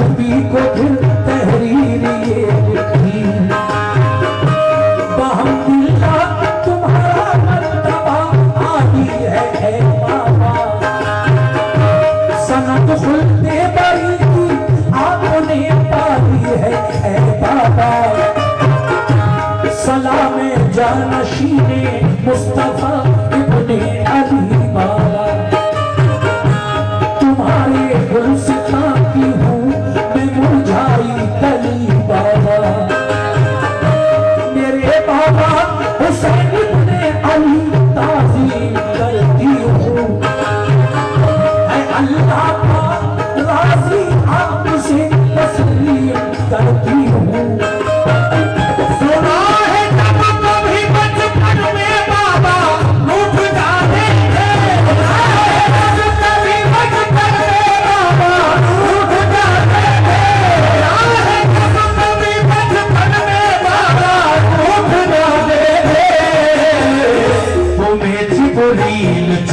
नबी को फिर तहरीर ये लिखी, बहमदुल्ला तुम्हारा मर्तबा आली है ऐ बाबा, सनद खुलते बरी की आपने पाली है ऐ बाबा, सलाम जानशीने मुस्तफा इब्ने अली बाबा, तुम्हारे गुलसितां की हूँ मैं मुरझाई कली बाबा, मेरे बाबा हुसैन इब्ने अली ताज़ीम करती हूँ, ऐ अल्लाह पाक राज़ी आपसे तस्लीम करती हूँ।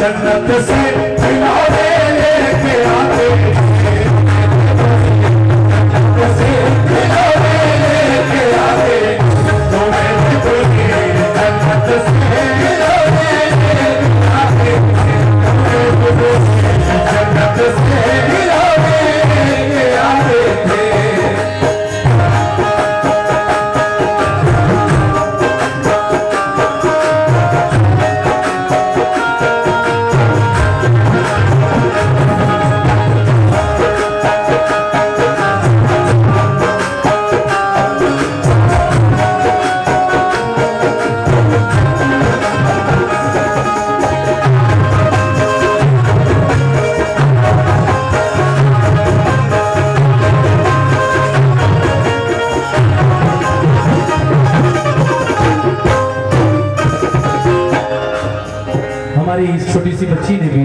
जन्नत से खिलौने लेके आते, जन्नत से खिलौने लेके आते, तुम्हें जन्नत से खिलौने लेके आते, जन्नत से खिलौने लेके आते थे। हमारी इस छोटी सी बच्ची ने भी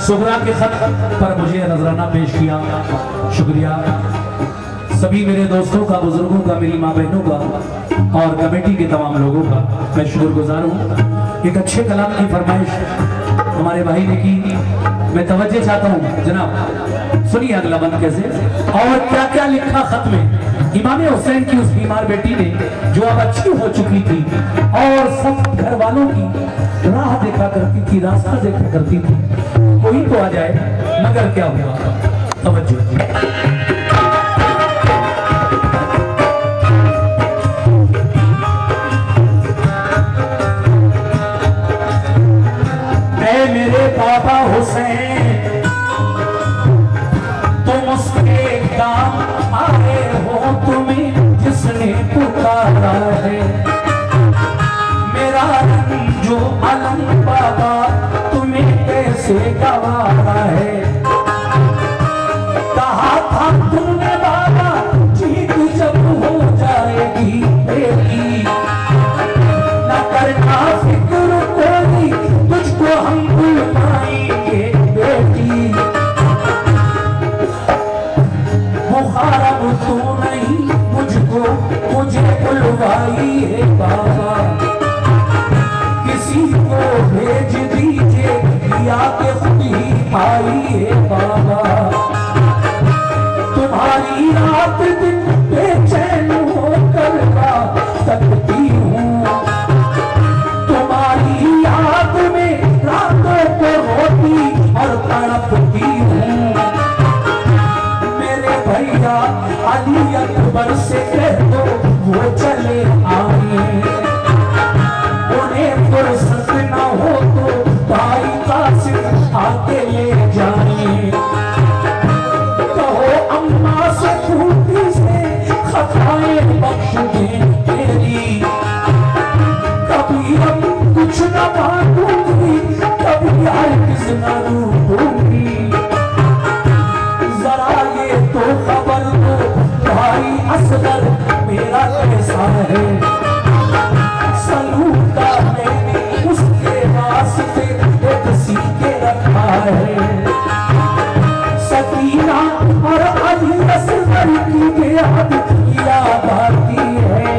सुगरा के खत पर मुझे नजराना पेश किया। शुक्रिया सभी मेरे दोस्तों का, बुजुर्गों का, मेरी माँ बहनों का और कमेटी के तमाम लोगों का मैं शुक्रगुजार हूँ। एक अच्छे कलाम की फरमाइश हमारे भाई ने की, मैं तवज्जो चाहता हूँ जनाब, सुनिए अगला बंद कैसे और क्या क्या लिखा खत में। इमाम हुसैन की उस बीमार बेटी ने जो अब अच्छी हो चुकी थी और सब घर वालों की राह देखा करती थी, रास्ता देखा करती थी, कोई तो आ जाए, मगर क्या हुआ, तवज्जो। मेरे बाबा हुसैन तुम उसके काम आए हो, तुम्हें जिसने पुकारा है, मेरा जो अलम बाबा तुम्हें कैसे गवारा है, कहा था तुमने बाबा जीत जब हो जाएगी बेटी, न करना फिक्र कोई तुझको हम भूल पाएंगे बेटी, मुखारब तू नहीं मुझको मुझे बुलवाई है बाबा, किसी को भेज दीजिए या के खुद ही आई है बाबा, तुम्हारी रात दिन बेचैन होकर तकती हूँ, तुम्हारी याद में रातों को रोती और तड़पती हूँ, मेरे भैया अली अकबर से कह दो वो चले आए, उन्हें फुर्सत न हो तो भाई कासिम आके ले जाए, कहो अम्मा से खूटी से खताएं बख्श दे तेरी, कभी हम कुछ न मांगूंगी, कभी हरगिज़ न रूठूंगी, जरा ये तो खबर दो भाई असगर मेरा कैसा है, सलूक का मैंने उसके वास्ते एक सीखे रखा है, सकीना और अली असगर की बेहद याद आती है,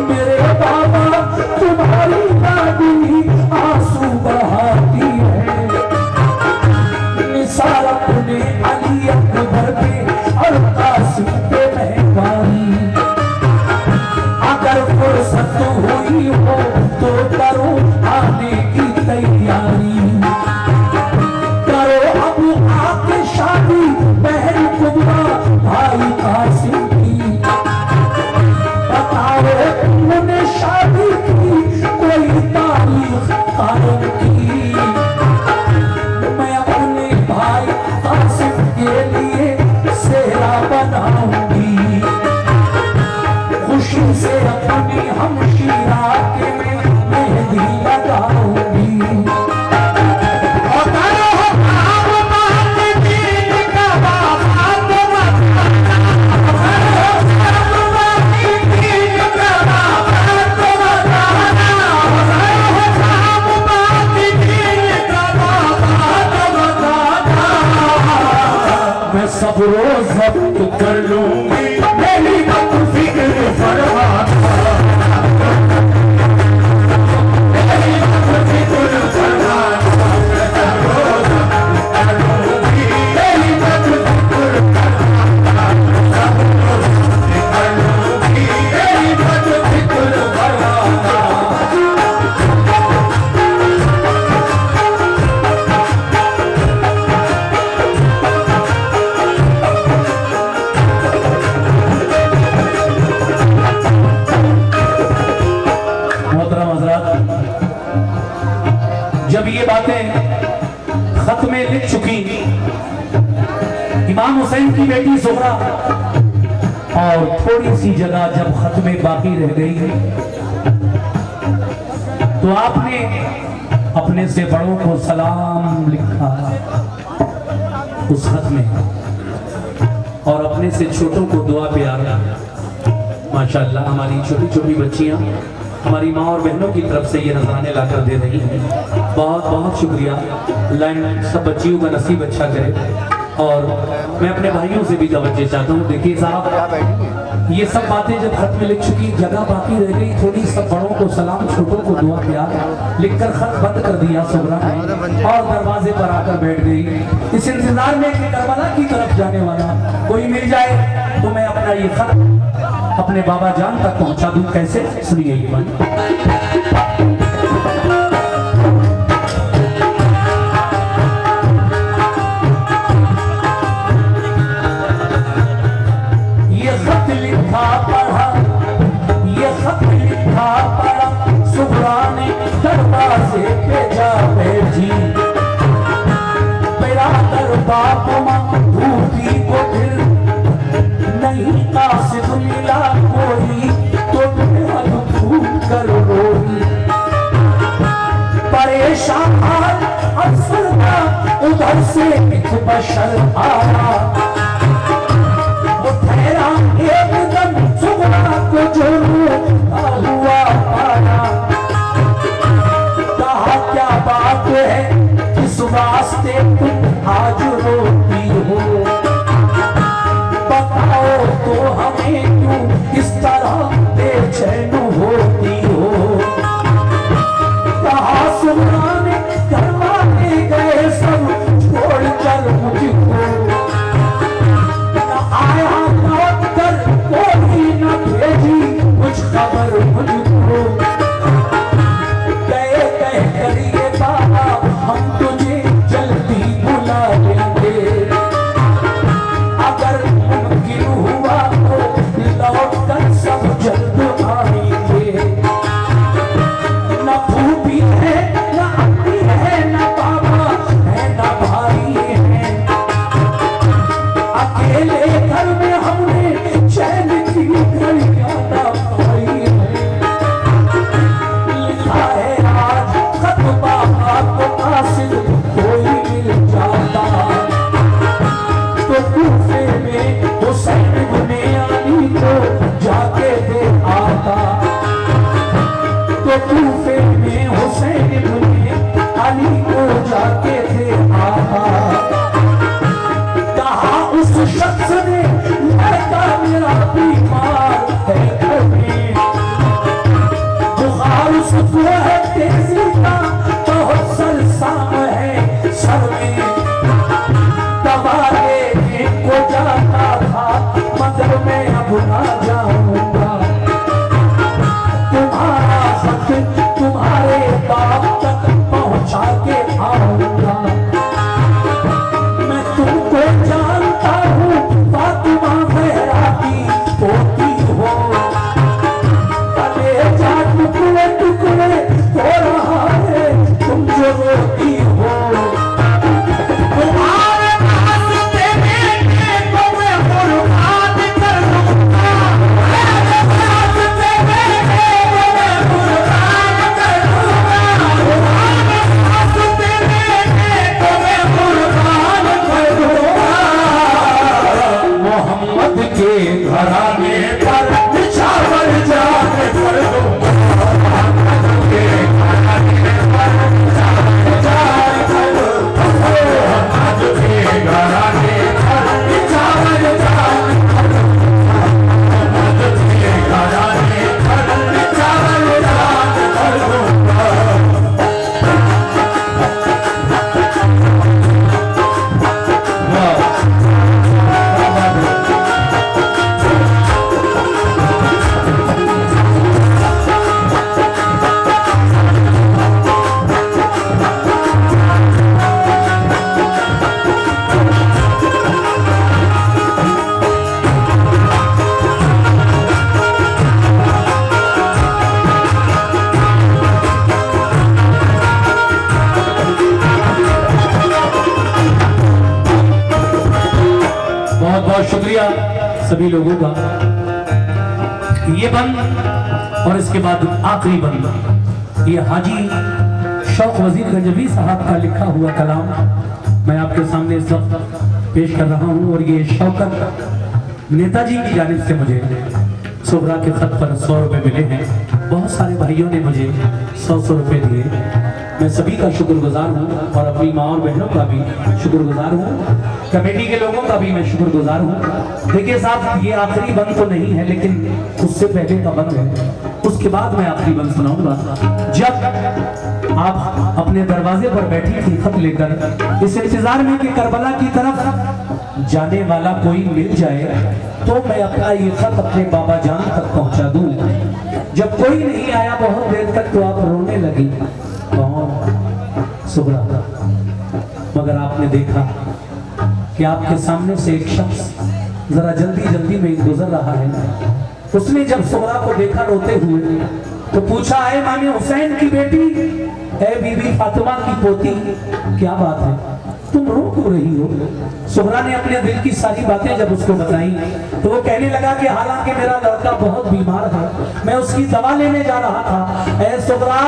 मेरे बाबा तुम्हारी दादी आंसू बहाती है, निसार अपने अली अकबर सब रोज जब्त कर लूंगी, मेरी मत फिक्र फरमान, मेरी मत फिक्र फरमान, सब रोज जब्त कर लूंगी, मेरी मत फिक्र फरमान, सब रोज जब्त कर लूंगी, मेरी मत फिक्र फरमान। जब ये बातें खत में लिख चुकी इमाम हुसैन की बेटी ज़ोहरा, और थोड़ी सी जगह जब खत में बाकी रह गई, तो आपने अपने से बड़ों को सलाम लिखा उस खत में, और अपने से छोटों को दुआ प्यार। माशाअल्लाह हमारी छोटी छोटी बच्चियां हमारी माँ और बहनों की तरफ से ये नजराने लाकर दे रही हैं। बहुत बहुत शुक्रिया। लाइन सब बच्चियों का नसीब अच्छा करे। और मैं अपने भाइयों से भी तवज्जो चाहता हूँ। देखिए साहब, ये सब बातें जब खत में लिख चुकी, जगह बाकी रह गई थोड़ी, सब बड़ों को सलाम, छोटों को दुआ प्यार लिखकर खत बंद कर दिया ज़ोहरा ने, और दरवाजे पर आकर बैठ गई इस इंतजार में कि करबला की तरफ जाने वाला कोई मिल जाए तो मैं अपना ये खत अपने बाबा जान तक पहुंचा दूं। कैसे? सुनिए ये बात। ये खत लिखा पढ़ा, ये खत लिखा पढ़ा, ज़ोहरा ने दरवाजे पे जा बैठी, बिरादर बाप मां भूखी को फिर नहीं कासिद मिला कोई, तो बेहद भूख कर रोई, परेशान अफसर का उधर से एक बशर आया, वो ठहरा एकदम ज़ोहरा को जो रोता हुआ पाया, कहा क्या बात है किस वास्ते तुम आज रोती हो, बताओ तो हमें क्यों इस तरह बेचैन होती हो। कहा ज़ोहरा ने करवाने गए सब छोड़ कर मुझको, न आया लौट कर कोई न भेजी कुछ खबर मुझको, गए कह कर ये बाबा हम तुझे जल्दी बुला लेंगे, अगर मुमकिन हुआ तो लौट कर सब जल्द आएंगे, न भूपी है न अम्मी है न बाबा है न भाई है, अकेले घर में हमने चैन की घड़ियां न पाई है, लिखा है आज खत बाबा को कासिद कोई मिल जाता, तो कूफे में हुसैन इब्ने अली को जाके दे आता, तो कूफे में हुसैन इब्ने अली को जाके दे आता, कहा उस शख्स ने लड़का मेरा बीमार है घर में, बुखार उसको है तेजी का बहुत सरसाम है सर में, दवा लेने को जाता था मगर मैं अब ना जाऊंगा, तुम्हारा खत तुम्हारे बाप तक पहुंचा के आऊंगा, मैं तुमको जानता हूँ फातिमा ज़हरा की पोती हो, कलेजा टुकड़े टुकड़े हो रहा है तुम जो रोती हो, तुम्हारे वास्ते बेटे को मैं कुर्बान कर दूंगा, मेरे वास्ते बेटे को मैं कुर्बान कर दूंगा, तुम्हारे वास्ते बेटे को मैं कुर्बान कर दूंगा, मोहम्मद के घराने पर निछावर जाने पर दूंगा, मोहम्मद के घराने पर निछावर जाने पर दूंगा, मोहम्मद के घराने पर बहुत बहुत शुक्रिया सभी लोगों का। ये बंद और इसके बाद आखिरी बंद, ये हाजी शौक वजीर गंजवी साहब का लिखा हुआ कलाम मैं आपके सामने इस वक्त पेश कर रहा हूँ। और ये शौकत नेताजी की जानिब से मुझे सुगरा के खत पर 100 रुपये मिले हैं। बहुत सारे भाइयों ने मुझे 100 रुपये दिए। मैं सभी का शुक्रगुजार हूँ और अपनी माँ और बहनों का भी शुक्रगुजार हूँ, कमेटी के लोगों का भी मैं शुक्रगुजार हूँ। देखिए साहब, ये आखिरी बंद तो नहीं है, लेकिन उससे पहले का बंद है, उसके बाद मैं आखिरी बंद सुनाऊंगा। जब आप अपने दरवाजे पर बैठी थी खत लेकर, इस इंतजार में कि करबला की तरफ जाने वाला कोई मिल जाए तो मैं अपना ये खत अपने बाबा जान तक पहुंचा दूं। जब कोई नहीं आया बहुत देर तक तो आप रोने लगी। कौन? सुगरा। मगर आपने देखा कि आपके सामने से एक शख्स जरा जल्दी जल्दी में गुजर रहा है। उसने जब सुगरा को देखा रोते हुए तो पूछा, है माने हुसैन की बेटी, है बीबी फातिमा की पोती, क्या बात है, तुम रो क्यों रही हो? सुगरा ने अपने दिल की सारी बातें जब उसको बताई तो वो कहने लगा कि हालांकि मेरा लड़का बहुत बीमार है, मैं उसकी दवा लेने जा रहा था। ऐ सुगरा,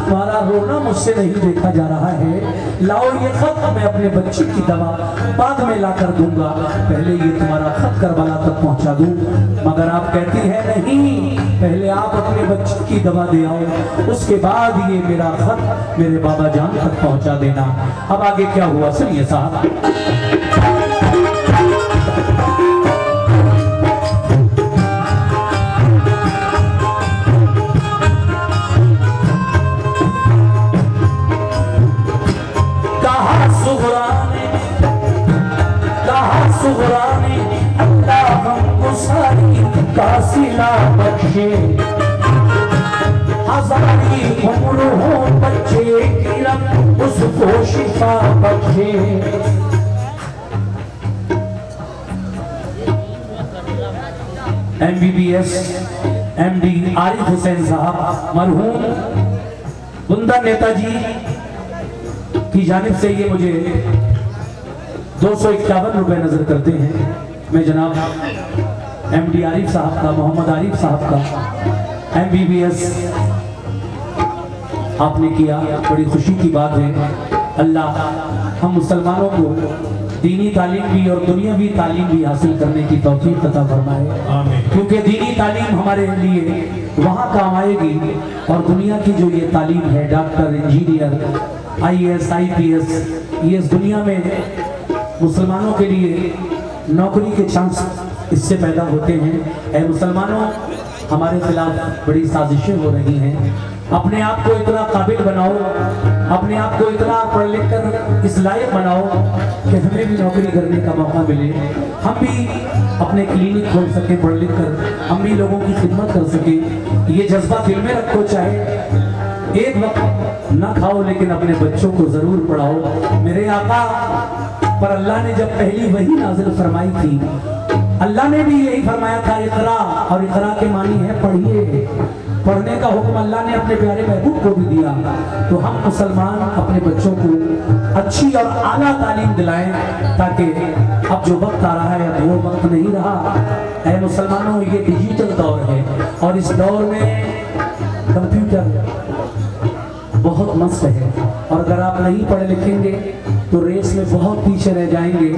तुम्हारा रोना मुझसे नहीं देखा जा रहा है, लाओ ये खत, मैं अपने बच्चे की दवा बाद में ला कर दूंगा, पहले ये तुम्हारा खत करबला तक पहुंचा दूं। मगर आप कहती है नहीं, पहले आप अपने बच्चे की दवा दे आओ, उसके बाद ये मेरा खत मेरे बाबा जान तक पहुंचा देना। अब आगे क्या हुआ सुनिए साहब। सुगरा ने अल्लाह हमको सारी कासिला बख्शे, हजारी उम्र हो बच्चे की रब उसको शिफा बख्शे। MBBS MD आरिफ हुसैन साहब मरहूम बुंदा नेताजी की जानिब से ये मुझे 251 रुपए नजर करते हैं। मैं जनाब MD आरिफ साहब का, मोहम्मद आरिफ साहब का MBBS आपने किया, बड़ी खुशी की बात है। अल्लाह हम मुसलमानों को दीनी तालीम भी और दुनियावी तालीम भी हासिल करने की तौफीक अता फरमाए, क्योंकि दीनी तालीम हमारे लिए वहाँ काम आएगी और दुनिया की जो ये तालीम है, डॉक्टर, इंजीनियर, IAS IPS, ये इस दुनिया में मुसलमानों के लिए नौकरी के चांस इससे पैदा होते हैं। ऐ मुसलमानों, हमारे खिलाफ बड़ी साजिशें हो रही हैं। अपने आप को इतना काबिल बनाओ, अपने आप को इतना पढ़ लिख कर इस लायक बनाओ कि हमें भी नौकरी करने का मौका मिले, हम भी अपने क्लिनिक खोल सके, पढ़ लिख कर हम भी लोगों की खिदमत कर सके। ये जज्बा दिल में रखो, चाहे एक वक्त न खाओ लेकिन अपने बच्चों को जरूर पढ़ाओ। मेरे आका पर अल्लाह ने जब पहली वही नाजिल फरमाई थी, अल्लाह ने भी यही फरमाया था, इकरा, और इकरा के मानी है पढ़िए। पढ़ने का हुक्म अल्लाह ने अपने प्यारे महबूब को भी दिया। तो हम मुसलमान अपने बच्चों को अच्छी और आला तालीम दिलाएं, ताकि अब जो वक्त आ रहा है अब वो वक्त नहीं रहा। ऐ मुसलमानों, ये डिजिटल दौर है और इस दौर में कंप्यूटर बहुत मस्त है, और अगर आप नहीं पढ़े लिखेंगे तो रेस में बहुत पीछे रह जाएंगे।